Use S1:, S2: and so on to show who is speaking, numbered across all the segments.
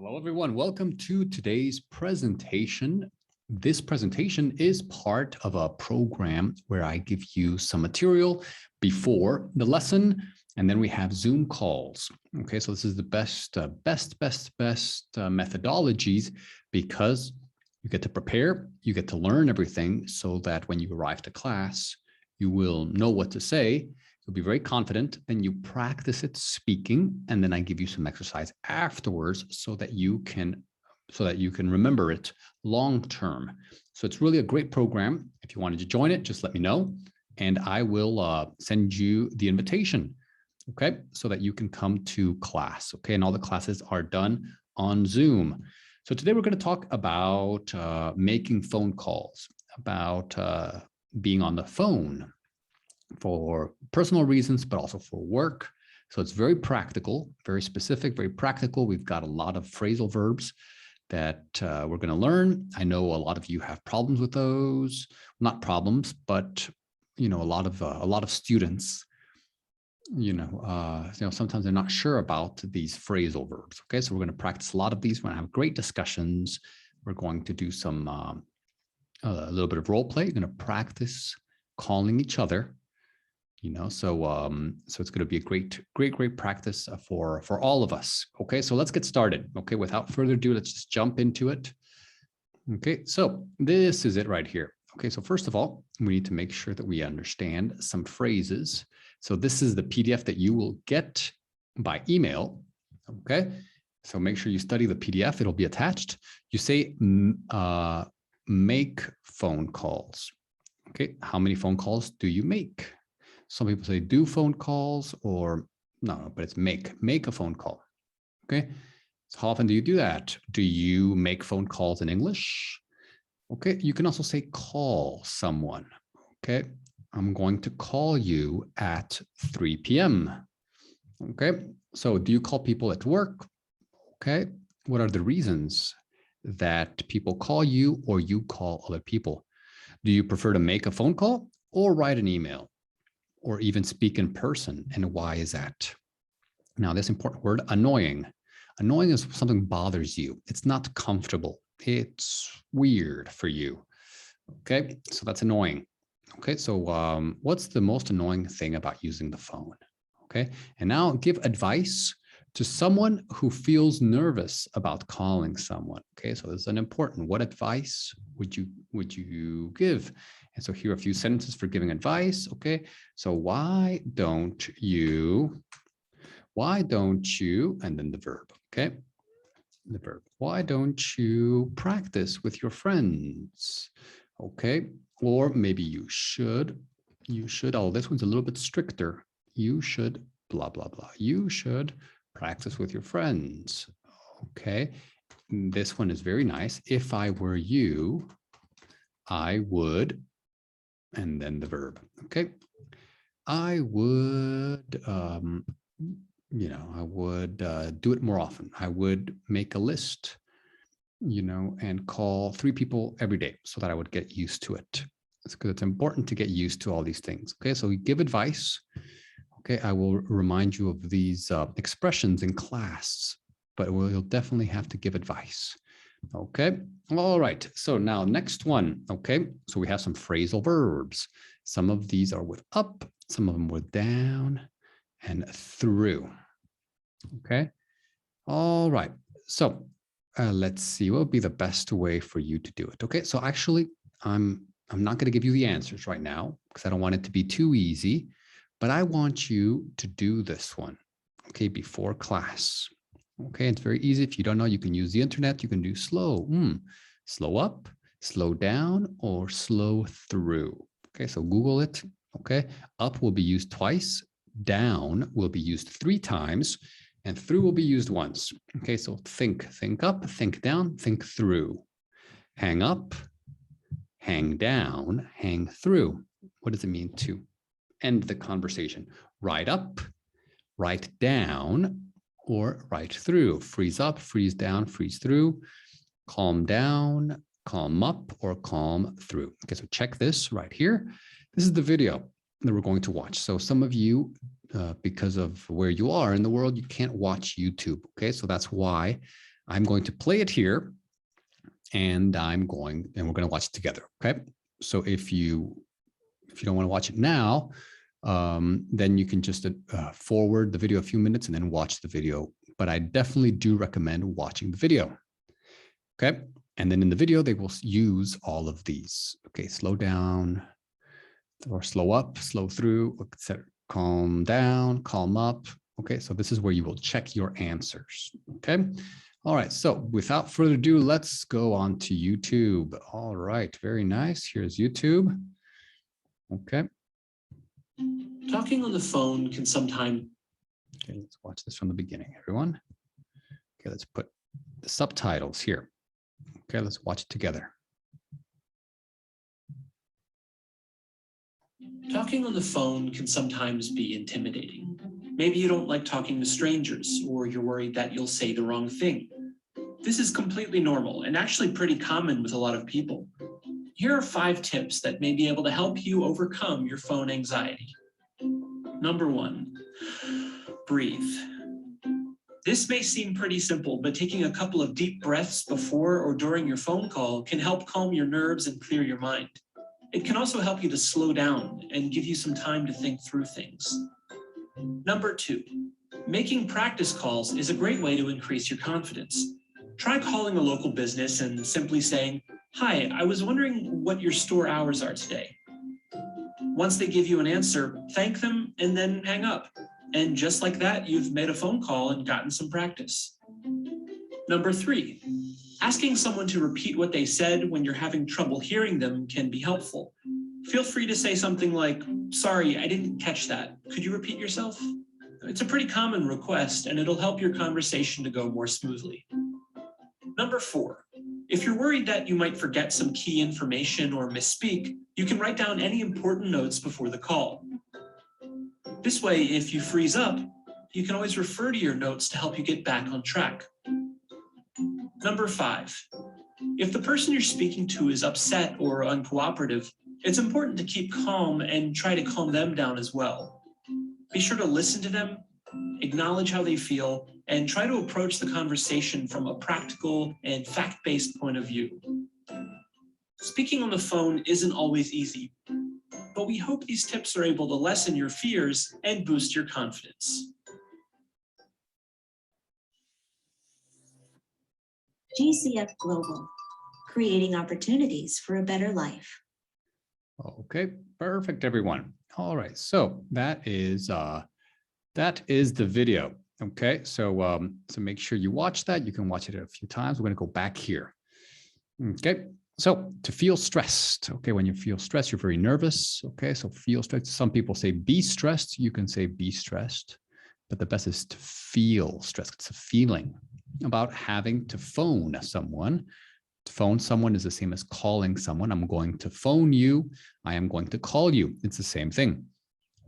S1: Hello, everyone. Welcome to today's presentation. This presentation is part of a program where I give you some material before the lesson, and then we have Zoom calls. Okay, so this is the best methodologies because you get to prepare, you get to learn everything so that when you arrive to class, you will know what to say. You'll be very confident, then you practice it speaking, and then I give you some exercise afterwards so that you can remember it long term. So it's really a great program. If you wanted to join it, just let me know, and I will send you the invitation, okay, so that you can come to class, okay? And all the classes are done on Zoom. So today we're going to talk about making phone calls, about being on the phone for personal reasons, but also for work. So it's very practical, very specific, very practical. We've got a lot of phrasal verbs that we're going to learn. I know a lot of you have problems with those, not problems, but a lot of students, sometimes they're not sure about these phrasal verbs. Okay, so we're going to practice a lot of these. We're going to have great discussions. We're going to do some a little bit of role play. We're going to practice calling each other. So it's going to be a great practice for all of us. Okay, so let's get started. Okay, without further ado, let's just jump into it. Okay, so this is it right here. Okay, so first of all, we need to make sure that we understand some phrases. So this is the PDF that you will get by email. Okay, so make sure you study the PDF. It'll be attached. You say make phone calls. Okay, how many phone calls do you make? Some people say do phone calls, or no, but it's make a phone call. Okay, so how often do you do that? Do you make phone calls in English? Okay, you can also say call someone. Okay, I'm going to call you at 3 p.m. Okay, so do you call people at work? Okay, what are the reasons that people call you or you call other people? Do you prefer to make a phone call or write an email, or even speak in person? And why is that? Now, this important word, annoying. Annoying is something bothers you. It's not comfortable. It's weird for you. Okay, so that's annoying. Okay, so what's the most annoying thing about using the phone? Okay, and now give advice to someone who feels nervous about calling someone. Okay, so this is an important. What advice would you give? And so here are a few sentences for giving advice. Okay, so why don't you, and then the verb. Okay, the verb. Why don't you practice with your friends? Okay, or maybe you should. Oh, this one's a little bit stricter. You should blah blah blah. You should practice with your friends. Okay, this one is very nice. If I were you, I would, and then the verb. Okay, I would, I would do it more often. I would make a list, and call 3 people every day so that I would get used to it. It's because it's important to get used to all these things. Okay, so we give advice. Okay, I will remind you of these expressions in class, but you'll definitely have to give advice. Okay, all right, so now next one. Okay, so we have some phrasal verbs. Some of these are with up, some of them with down and through. Okay, all right, so let's see what would be the best way for you to do it. Okay, so actually I'm not going to give you the answers right now because I don't want it to be too easy, but I want you to do this one, okay, before class. Okay, it's very easy. If you don't know, you can use the internet. You can do slow, slow up, slow down, or slow through. Okay, so Google it. Okay, up will be used twice, down will be used 3 times, and through will be used once. Okay, so think up, think down, think through. Hang up, hang down, hang through. What does it mean to end the conversation? Write up, write down, or write through. Freeze up, freeze down, freeze through. Calm down, calm up, or calm through. Okay, so check this right here. This is the video that we're going to watch. So some of you, because of where you are in the world, you can't watch YouTube. Okay, so that's why I'm going to play it here, and we're going to watch it together. Okay. So if you don't want to watch it now, then you can just forward the video a few minutes and then watch the video. But I definitely do recommend watching the video. Okay. And then in the video, they will use all of these. Okay. Slow down or slow up, slow through, etc. Calm down, calm up. Okay. So this is where you will check your answers. Okay. All right. So without further ado, let's go on to YouTube. All right. Very nice. Here's YouTube. Okay.
S2: Talking on the phone can sometimes...
S1: Okay, let's watch this from the beginning, everyone. Okay, let's put the subtitles here. Okay, let's watch it together.
S2: Talking on the phone can sometimes be intimidating. Maybe you don't like talking to strangers, or you're worried that you'll say the wrong thing. This is completely normal and actually pretty common with a lot of people. Here are 5 tips that may be able to help you overcome your phone anxiety. Number 1, breathe. This may seem pretty simple, but taking a couple of deep breaths before or during your phone call can help calm your nerves and clear your mind. It can also help you to slow down and give you some time to think through things. Number 2, making practice calls is a great way to increase your confidence. Try calling a local business and simply saying, "Hi, I was wondering what your store hours are today." Once they give you an answer, thank them and then hang up. And just like that, you've made a phone call and gotten some practice. Number 3, asking someone to repeat what they said when you're having trouble hearing them can be helpful. Feel free to say something like, "Sorry, I didn't catch that. Could you repeat yourself?" It's a pretty common request, and it'll help your conversation to go more smoothly. Number 4, if you're worried that you might forget some key information or misspeak, you can write down any important notes before the call. This way, if you freeze up, you can always refer to your notes to help you get back on track. Number 5, if the person you're speaking to is upset or uncooperative, it's important to keep calm and try to calm them down as well. Be sure to listen to them, acknowledge how they feel, and try to approach the conversation from a practical and fact-based point of view. Speaking on the phone isn't always easy, but we hope these tips are able to lessen your fears and boost your confidence.
S3: GCF Global, creating opportunities for a better life.
S1: Okay, perfect, everyone. All right, so that is the video. Okay, so make sure you watch that. You can watch it a few times. We're going to go back here. Okay, so to feel stressed. Okay, when you feel stressed, you're very nervous. Okay, so feel stressed. Some people say be stressed. You can say be stressed, but the best is to feel stressed. It's a feeling about having to phone someone. To phone someone is the same as calling someone. I'm going to phone you. I am going to call you. It's the same thing.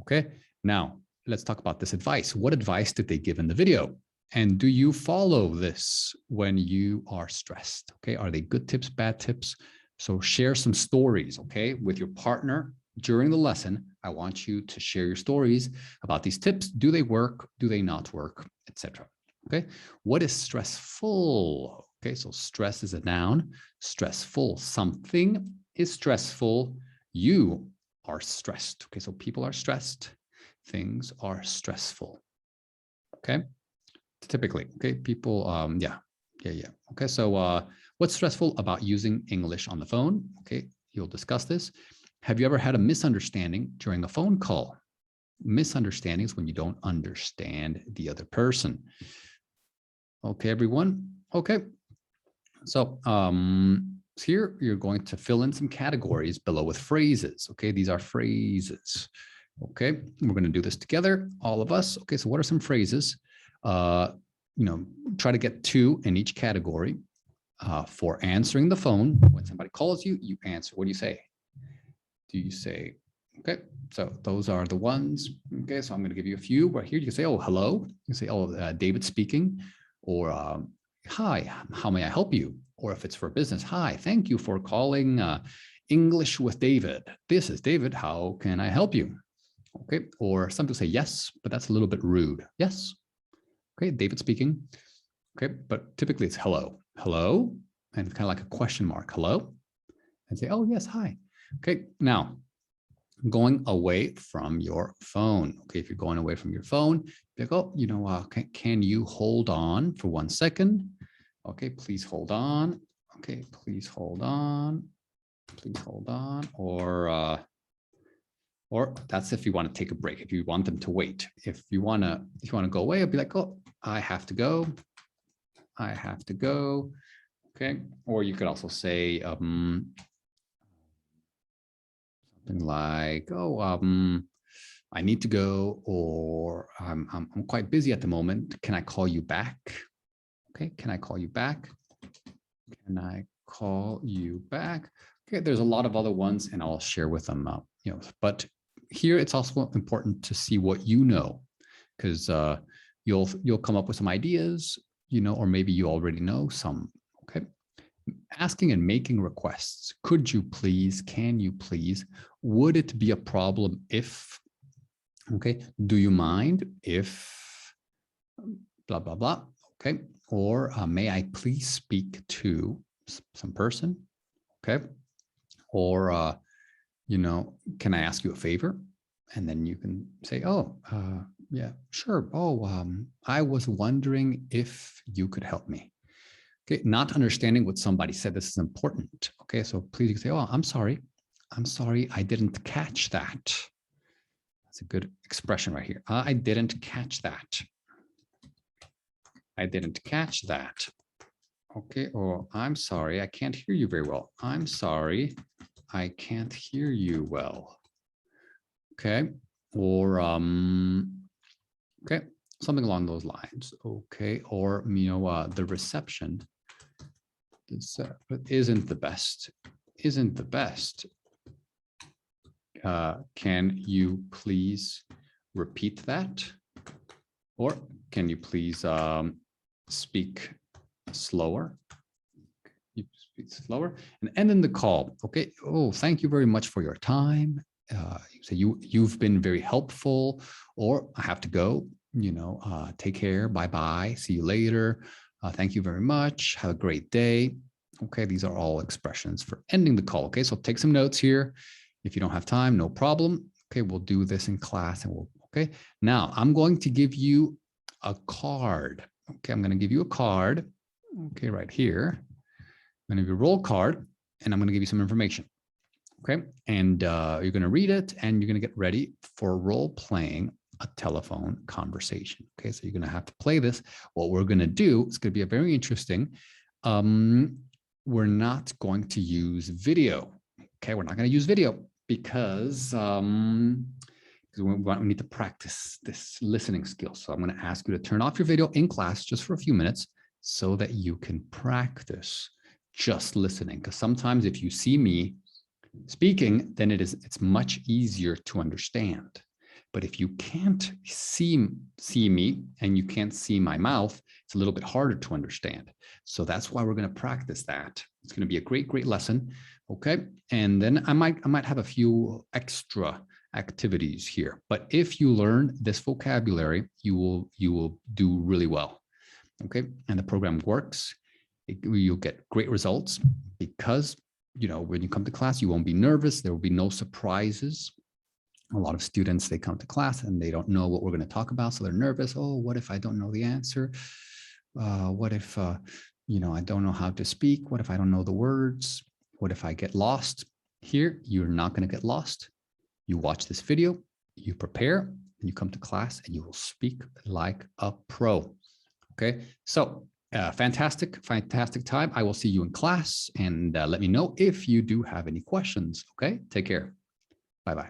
S1: Okay, now let's talk about this advice. What advice did they give in the video? And do you follow this when you are stressed? Okay, are they good tips, bad tips? So share some stories, okay, with your partner during the lesson. I want you to share your stories about these tips. Do they work? Do they not work? Etc. Okay, what is stressful? Okay, so stress is a noun. Stressful, something is stressful. You are stressed. Okay, so people are stressed. Things are stressful. Okay, typically. Okay, people. Yeah. Okay, so what's stressful about using English on the phone? Okay, you'll discuss this. Have you ever had a misunderstanding during a phone call? Misunderstanding is when you don't understand the other person. Okay, everyone. Okay, so here you're going to fill in some categories below with phrases. Okay, these are phrases. Okay, we're going to do this together, all of us. Okay, so what are some phrases? Try to get 2 in each category. For answering the phone, when somebody calls you, you answer. What do you say? Do you say, okay, so those are the ones. Okay, so I'm going to give you a few right here. You can say, oh, hello. You can say, oh, David speaking. Or, hi, how may I help you? Or if it's for business, hi, thank you for calling English with David. This is David. How can I help you? Okay, or some people say yes, but that's a little bit rude. Yes. Okay, David speaking. Okay, but typically it's hello, hello, and it's kind of like a question mark, hello, and say, oh yes, hi. Okay, now going away from your phone. Okay, if you're going away from your phone, be like, oh, can you hold on for 1 second? Okay, please hold on. Okay, please hold on. Please hold on. Or that's if you want to take a break. If you want them to wait. If you want to go away, I'll be like, oh, I have to go. I have to go. Okay. Or you could also say something like, oh, I need to go, or I'm quite busy at the moment. Can I call you back? Okay. Can I call you back? Can I call you back? Okay. There's a lot of other ones, and I'll share with them. But here it's also important to see what you know, because you'll come up with some ideas, or maybe you already know some. Okay. Asking and making requests. Could you please? Can you please? Would it be a problem if? Okay. Do you mind if? Blah blah blah. Okay. Or may I please speak to some person? Okay. Or can I ask you a favor? And then you can say, oh, yeah, sure. Oh, I was wondering if you could help me. Okay, not understanding what somebody said. This is important. Okay, so please you can say, oh, I'm sorry. I'm sorry, I didn't catch that. That's a good expression right here. I didn't catch that. I didn't catch that. Okay, or I'm sorry, I can't hear you very well. I'm sorry, I can't hear you well. Okay, or okay, something along those lines. Okay, or the reception isn't the best. Isn't the best. Can you please repeat that? Or can you please speak slower? You speak slower, and end in the call. Okay. Oh, thank you very much for your time. You say you've been very helpful, or I have to go. Take care. Bye bye. See you later. Thank you very much. Have a great day. Okay, these are all expressions for ending the call. Okay, so take some notes here. If you don't have time, no problem. Okay, we'll do this in class, and okay. Now I'm going to give you a card. Okay, I'm going to give you a card. Okay, right here. I'm going to give you a roll card, and I'm going to give you some information. Okay, and you're going to read it, and you're going to get ready for role playing a telephone conversation. Okay, so you're going to have to play this. What we're going to do, it's going to be a very interesting. We're not going to use video. Okay, we're not going to use video because we need to practice this listening skill. So I'm going to ask you to turn off your video in class just for a few minutes so that you can practice just listening. Because sometimes if you see me speaking, then it's much easier to understand. But if you can't see me and you can't see my mouth, it's a little bit harder to understand. So that's why we're going to practice that. It's going to be a great, great lesson. Okay. And then I might have a few extra activities here. But if you learn this vocabulary, you will do really well. Okay. And the program works. You'll get great results because, when you come to class, you won't be nervous. There will be no surprises. A lot of students, they come to class and they don't know what we're going to talk about. So they're nervous. Oh, what if I don't know the answer? What if, I don't know how to speak? What if I don't know the words? What if I get lost? Here, you're not going to get lost. You watch this video, you prepare, and you come to class and you will speak like a pro. Okay. So fantastic, fantastic time. I will see you in class, and let me know if you do have any questions. Okay. Take care. Bye-bye.